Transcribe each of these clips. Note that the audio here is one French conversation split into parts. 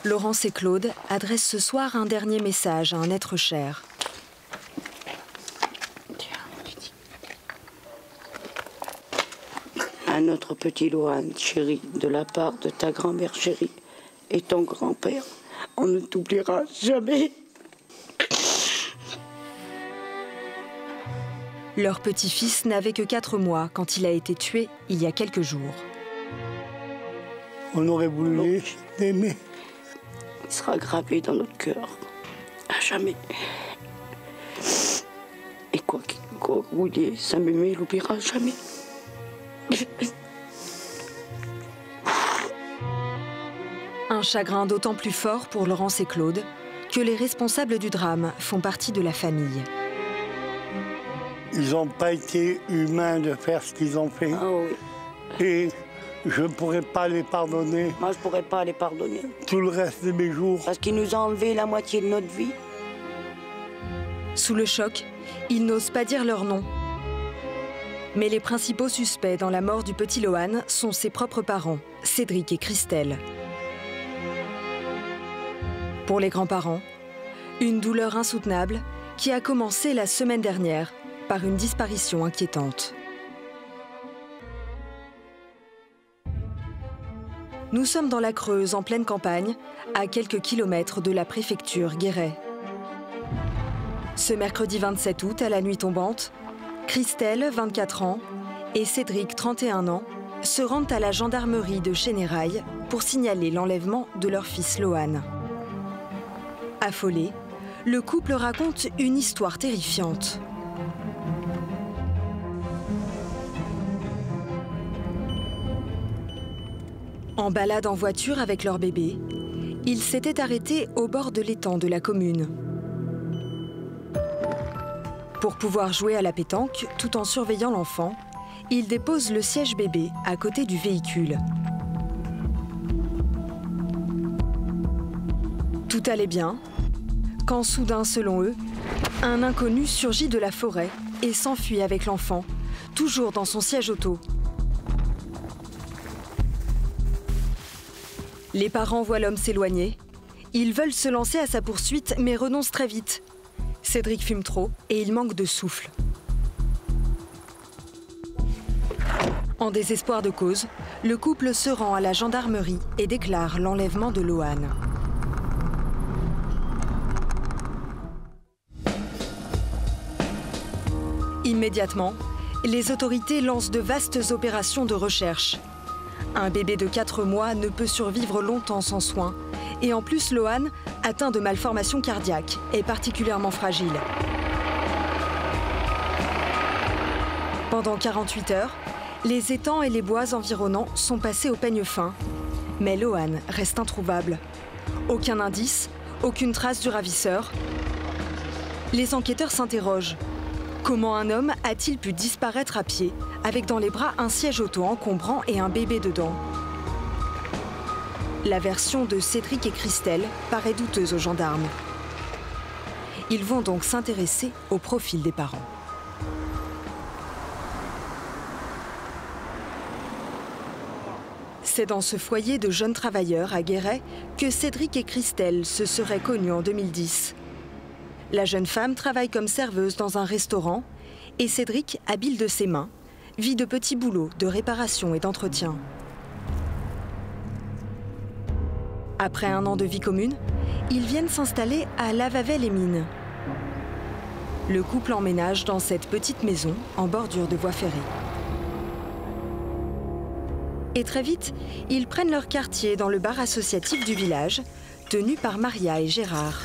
Laurence et Claude adressent ce soir un dernier message à un être cher. À notre petit Lohan, chéri, de la part de ta grand-mère chérie et ton grand-père, on ne t'oubliera jamais. Leur petit-fils n'avait que 4 mois quand il a été tué il y a quelques jours. On aurait voulu l'aimer. Il sera gravé dans notre cœur, à jamais. Et quoi qu'il ait, ça m'aimait, il l'oubliera jamais. Un chagrin d'autant plus fort pour Laurence et Claude que les responsables du drame font partie de la famille. Ils n'ont pas été humains de faire ce qu'ils ont fait. Ah oui. Et je ne pourrais pas les pardonner. Moi, je ne pourrais pas les pardonner. Tout le reste de mes jours. Parce qu'ils nous ont enlevé la moitié de notre vie. Sous le choc, ils n'osent pas dire leur nom. Mais les principaux suspects dans la mort du petit Lohan sont ses propres parents, Cédric et Christelle. Pour les grands-parents, une douleur insoutenable qui a commencé la semaine dernière par une disparition inquiétante. Nous sommes dans la Creuse, en pleine campagne, à quelques kilomètres de la préfecture Guéret. Ce mercredi 27 août, à la nuit tombante, Christelle, 24 ans, et Cédric, 31 ans, se rendent à la gendarmerie de Chénérail pour signaler l'enlèvement de leur fils Lohan. Affolé, le couple raconte une histoire terrifiante. En balade en voiture avec leur bébé, ils s'étaient arrêtés au bord de l'étang de la commune. Pour pouvoir jouer à la pétanque tout en surveillant l'enfant, ils déposent le siège bébé à côté du véhicule. Tout allait bien, quand soudain, selon eux, un inconnu surgit de la forêt et s'enfuit avec l'enfant, toujours dans son siège auto. Les parents voient l'homme s'éloigner. Ils veulent se lancer à sa poursuite, mais renoncent très vite. Cédric fume trop et il manque de souffle. En désespoir de cause, le couple se rend à la gendarmerie et déclare l'enlèvement de Lohan. Immédiatement, les autorités lancent de vastes opérations de recherche. Un bébé de 4 mois ne peut survivre longtemps sans soins. Et en plus, Lohan, atteint de malformations cardiaques, est particulièrement fragile. Pendant 48 heures, les étangs et les bois environnants sont passés au peigne fin. Mais Lohan reste introuvable. Aucun indice, aucune trace du ravisseur. Les enquêteurs s'interrogent. Comment un homme a-t-il pu disparaître à pied, avec dans les bras un siège auto encombrant et un bébé dedans? La version de Cédric et Christelle paraît douteuse aux gendarmes. Ils vont donc s'intéresser au profil des parents. C'est dans ce foyer de jeunes travailleurs à Guéret que Cédric et Christelle se seraient connus en 2010. La jeune femme travaille comme serveuse dans un restaurant et Cédric, habile de ses mains, vit de petits boulots de réparation et d'entretien. Après un an de vie commune, ils viennent s'installer à Lavavel-les-Mines. Le couple emménage dans cette petite maison en bordure de voie ferrée. Et très vite, ils prennent leur quartier dans le bar associatif du village, tenu par Maria et Gérard.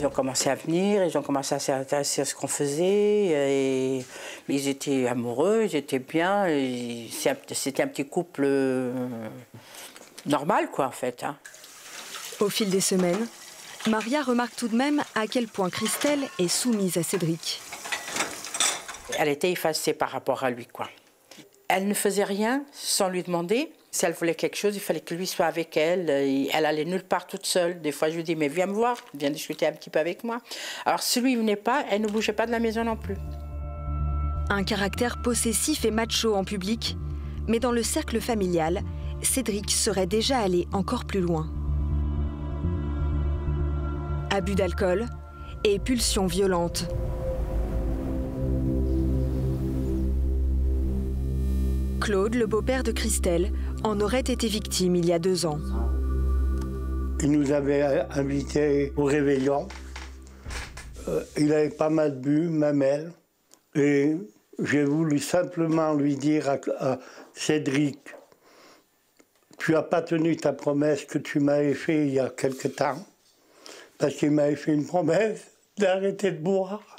Ils ont commencé à venir, ils ont commencé à s'intéresser à ce qu'on faisait. Et ils étaient amoureux, ils étaient bien. C'était un petit couple normal, quoi, en fait. Hein. Au fil des semaines, Maria remarque tout de même à quel point Christelle est soumise à Cédric. Elle était effacée par rapport à lui, quoi. Elle ne faisait rien sans lui demander. Si elle voulait quelque chose, il fallait que lui soit avec elle. Elle allait nulle part toute seule. Des fois, je lui dis, mais viens me voir, viens discuter un petit peu avec moi. Alors, si lui ne venait pas, elle ne bougeait pas de la maison non plus. Un caractère possessif et macho en public, mais dans le cercle familial, Cédric serait déjà allé encore plus loin. Abus d'alcool et pulsions violentes. Claude, le beau-père de Christelle, en aurait été victime il y a 2 ans. Il nous avait invités au réveillon. Il avait pas mal bu, même elle. Et j'ai voulu simplement lui dire à Cédric, tu n'as pas tenu ta promesse que tu m'avais faite il y a quelque temps. Parce qu'il m'avait fait une promesse d'arrêter de boire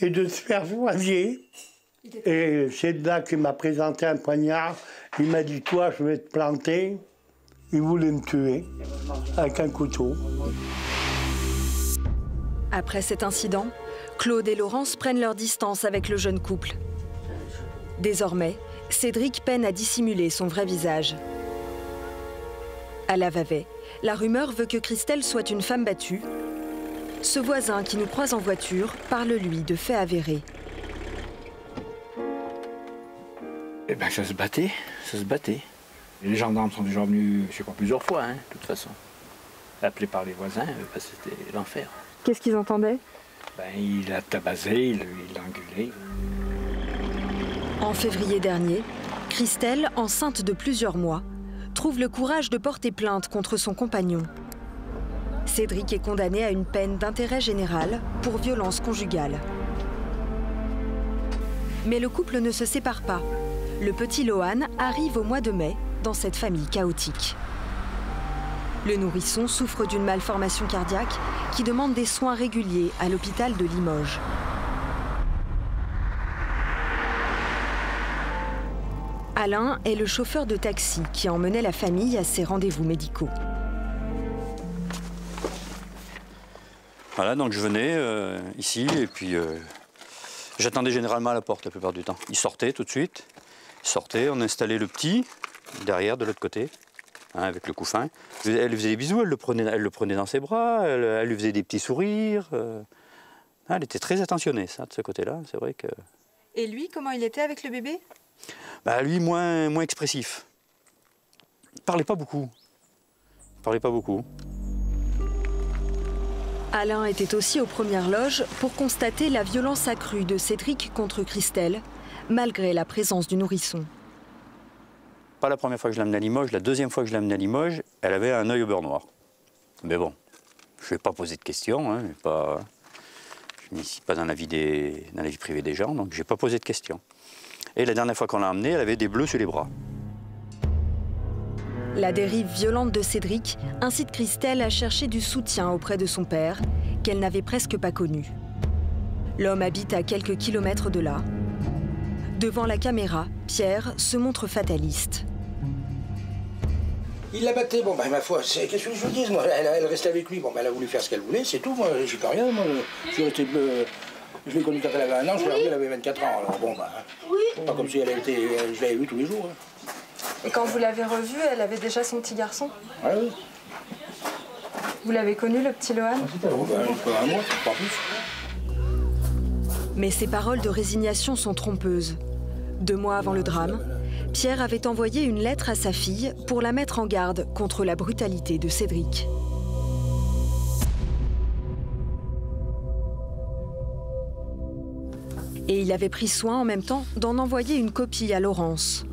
et de se faire choisir. Et c'est là qu'il m'a présenté un poignard. Il m'a dit, toi, je vais te planter. Il voulait me tuer avec un couteau. Après cet incident, Claude et Laurence prennent leur distance avec le jeune couple. Désormais, Cédric peine à dissimuler son vrai visage. À la Vavaie, la rumeur veut que Christelle soit une femme battue. Ce voisin qui nous croise en voiture parle, lui, de faits avérés. Eh bien, ça se battait, ça se battait. Les gendarmes sont déjà venus, je sais pas, plusieurs fois, hein, de toute façon. Appelés par les voisins, c'était l'enfer. Qu'est-ce qu'ils entendaient? Ben, il a tabassé, il l'a engueulé. En février dernier, Christelle, enceinte de plusieurs mois, trouve le courage de porter plainte contre son compagnon. Cédric est condamné à une peine d'intérêt général pour violence conjugale. Mais le couple ne se sépare pas. Le petit Lohan arrive au mois de mai dans cette famille chaotique. Le nourrisson souffre d'une malformation cardiaque qui demande des soins réguliers à l'hôpital de Limoges. Alain est le chauffeur de taxi qui emmenait la famille à ses rendez-vous médicaux. Voilà, donc je venais ici et puis j'attendais généralement à la porte la plupart du temps. Il sortait tout de suite, on installait le petit derrière de l'autre côté, hein, avec le couffin. Elle lui faisait des bisous, elle le prenait dans ses bras, elle lui faisait des petits sourires. Elle était très attentionnée, ça, de ce côté-là, c'est vrai que... Et lui, comment il était avec le bébé? Bah, lui, moins expressif. Il parlait pas beaucoup. Alain était aussi aux premières loges pour constater la violence accrue de Cédric contre Christelle, malgré la présence du nourrisson. Pas la première fois que je l'amenais à Limoges, la deuxième fois que je l'amenais à Limoges, elle avait un œil au beurre noir. Mais bon, je ne vais pas poser de questions, hein, je ne suis pas dans la vie privée des gens, donc je n'ai pas posé de questions. Et la dernière fois qu'on l'a emmenée, elle avait des bleus sur les bras. La dérive violente de Cédric incite Christelle à chercher du soutien auprès de son père, qu'elle n'avait presque pas connu. L'homme habite à quelques kilomètres de là. Devant la caméra, Pierre se montre fataliste. Il l'a batté, bon ben ma foi, qu'est-ce que je vous dis, moi, elle restait avec lui, bon ben elle a voulu faire ce qu'elle voulait, c'est tout, moi j'y peux rien, moi je l'ai connue quand elle avait 1 an, je l'ai revue, elle avait 24 ans, alors bon ben, pas comme si je l'avais vue tous les jours. Hein. Et quand vous l'avez revue, elle avait déjà son petit garçon? Ouais, oui. Vous l'avez connu, le petit Lohan? Bon ben, un mois, pas plus. Mais ces paroles de résignation sont trompeuses. 2 mois avant le drame, Pierre avait envoyé une lettre à sa fille pour la mettre en garde contre la brutalité de Cédric. Et il avait pris soin en même temps d'en envoyer une copie à Laurence.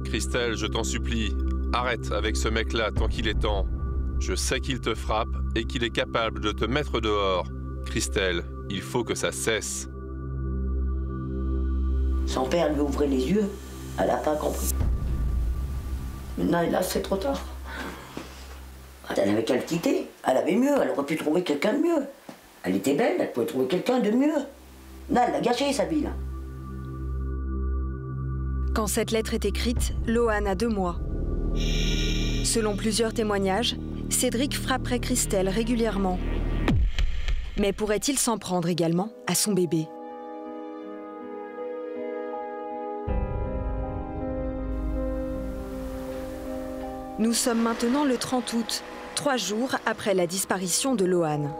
Christelle, je t'en supplie, arrête avec ce mec-là tant qu'il est temps. Je sais qu'il te frappe et qu'il est capable de te mettre dehors. Christelle, il faut que ça cesse. Son père lui ouvrait les yeux, elle n'a pas compris. Maintenant, là, c'est trop tard. Elle avait qu'à le quitter, elle avait mieux, elle aurait pu trouver quelqu'un de mieux. Elle était belle, elle pouvait trouver quelqu'un de mieux. Là, elle a gâché sa vie, là. Quand cette lettre est écrite, Lohan a 2 mois. Selon plusieurs témoignages, Cédric frapperait Christelle régulièrement. Mais pourrait-il s'en prendre également à son bébé? Nous sommes maintenant le 30 août, 3 jours après la disparition de Lohan.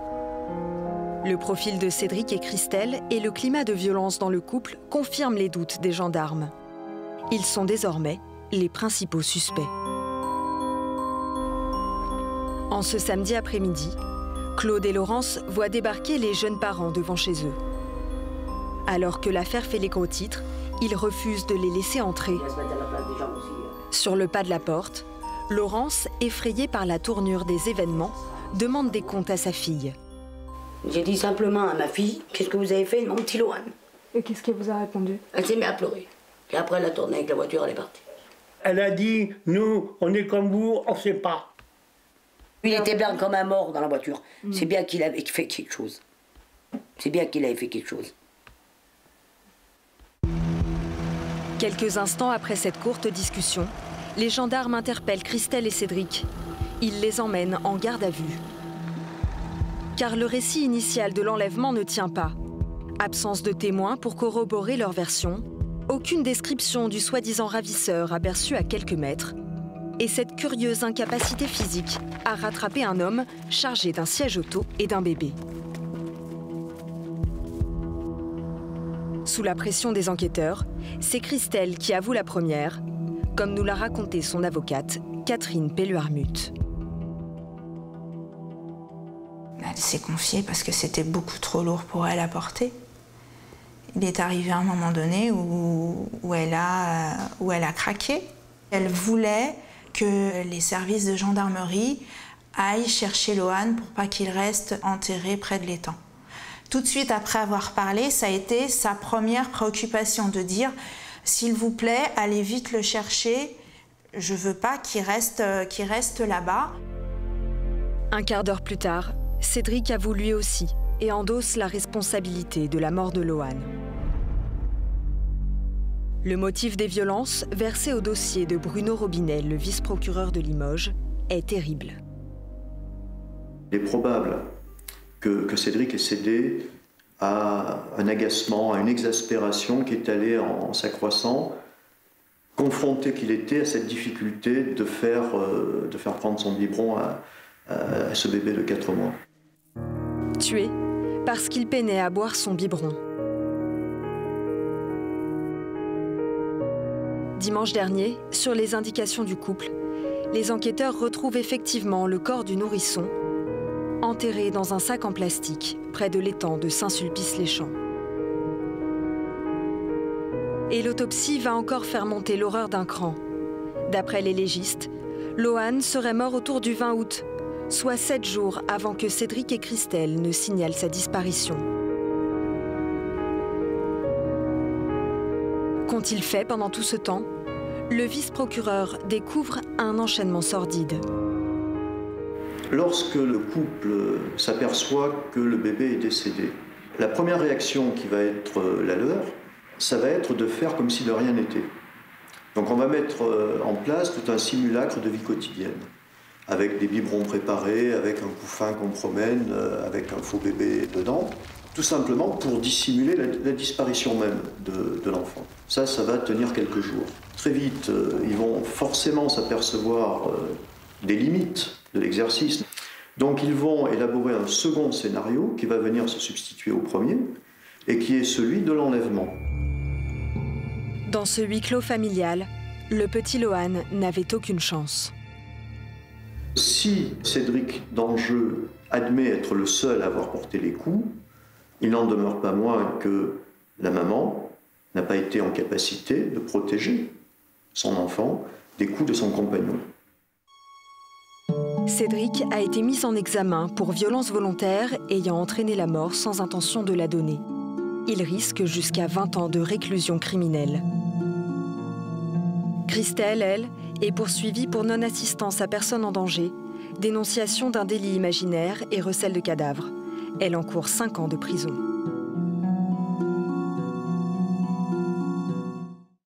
Le profil de Cédric et Christelle et le climat de violence dans le couple confirment les doutes des gendarmes. Ils sont désormais les principaux suspects. En ce samedi après-midi, Claude et Laurence voient débarquer les jeunes parents devant chez eux. Alors que l'affaire fait les gros titres, ils refusent de les laisser entrer. Sur le pas de la porte, Laurence, effrayée par la tournure des événements, demande des comptes à sa fille. J'ai dit simplement à ma fille, qu'est-ce que vous avez fait, mon petit Lohan? Et qu'est-ce qu'elle vous a répondu? Elle s'est mise à pleurer. Et après, elle a tourné avec la voiture, elle est partie. Elle a dit, nous, on est comme vous, on ne sait pas. Il était blanc comme un mort dans la voiture. C'est bien qu'il avait fait quelque chose. C'est bien qu'il avait fait quelque chose. Quelques instants après cette courte discussion, les gendarmes interpellent Christelle et Cédric. Ils les emmènent en garde à vue. Car le récit initial de l'enlèvement ne tient pas. Absence de témoins pour corroborer leur version, aucune description du soi-disant ravisseur aperçu à quelques mètres, et cette curieuse incapacité physique à rattraper un homme chargé d'un siège auto et d'un bébé. Sous la pression des enquêteurs, c'est Christelle qui avoue la première, comme nous l'a raconté son avocate, Catherine Pelluarmut. Elle s'est confiée parce que c'était beaucoup trop lourd pour elle à porter. Il est arrivé un moment donné où elle a craqué. Elle voulait que les services de gendarmerie aillent chercher Lohan pour pas qu'il reste enterré près de l'étang. Tout de suite après avoir parlé, ça a été sa première préoccupation de dire « S'il vous plaît, allez vite le chercher, je veux pas qu'il reste là-bas ». Un quart d'heure plus tard, Cédric avoue lui aussi et endosse la responsabilité de la mort de Lohan. Le motif des violences, versé au dossier de Bruno Robinet, le vice-procureur de Limoges, est terrible. Il est probable que Cédric ait cédé à un agacement, à une exaspération qui est allée en s'accroissant, confronté qu'il était à cette difficulté de faire prendre son biberon à ce bébé de 4 mois. Tué parce qu'il peinait à boire son biberon. Dimanche dernier, sur les indications du couple, les enquêteurs retrouvent effectivement le corps du nourrisson, enterré dans un sac en plastique près de l'étang de Saint-Sulpice-les-Champs. Et l'autopsie va encore faire monter l'horreur d'un cran. D'après les légistes, Lohan serait mort autour du 20 août, soit 7 jours avant que Cédric et Christelle ne signalent sa disparition. Qu'ont-ils fait pendant tout ce temps? Le vice-procureur découvre un enchaînement sordide. Lorsque le couple s'aperçoit que le bébé est décédé, la première réaction qui va être la leur, ça va être de faire comme si de rien n'était. Donc on va mettre en place tout un simulacre de vie quotidienne, avec des biberons préparés, avec un couffin qu'on promène, avec un faux bébé dedans, tout simplement pour dissimuler la disparition même de l'enfant. Ça va tenir quelques jours. Très vite, ils vont forcément s'apercevoir des limites de l'exercice. Donc ils vont élaborer un second scénario qui va venir se substituer au premier et qui est celui de l'enlèvement. Dans ce huis clos familial, le petit Lohan n'avait aucune chance. Si Cédric d'Anjeux admet être le seul à avoir porté les coups, il n'en demeure pas moins que la maman n'a pas été en capacité de protéger son enfant des coups de son compagnon. Cédric a été mis en examen pour violence volontaire ayant entraîné la mort sans intention de la donner. Il risque jusqu'à 20 ans de réclusion criminelle. Christelle, elle, est poursuivie pour non-assistance à personne en danger, dénonciation d'un délit imaginaire et recel de cadavres. Elle encourt 5 ans de prison.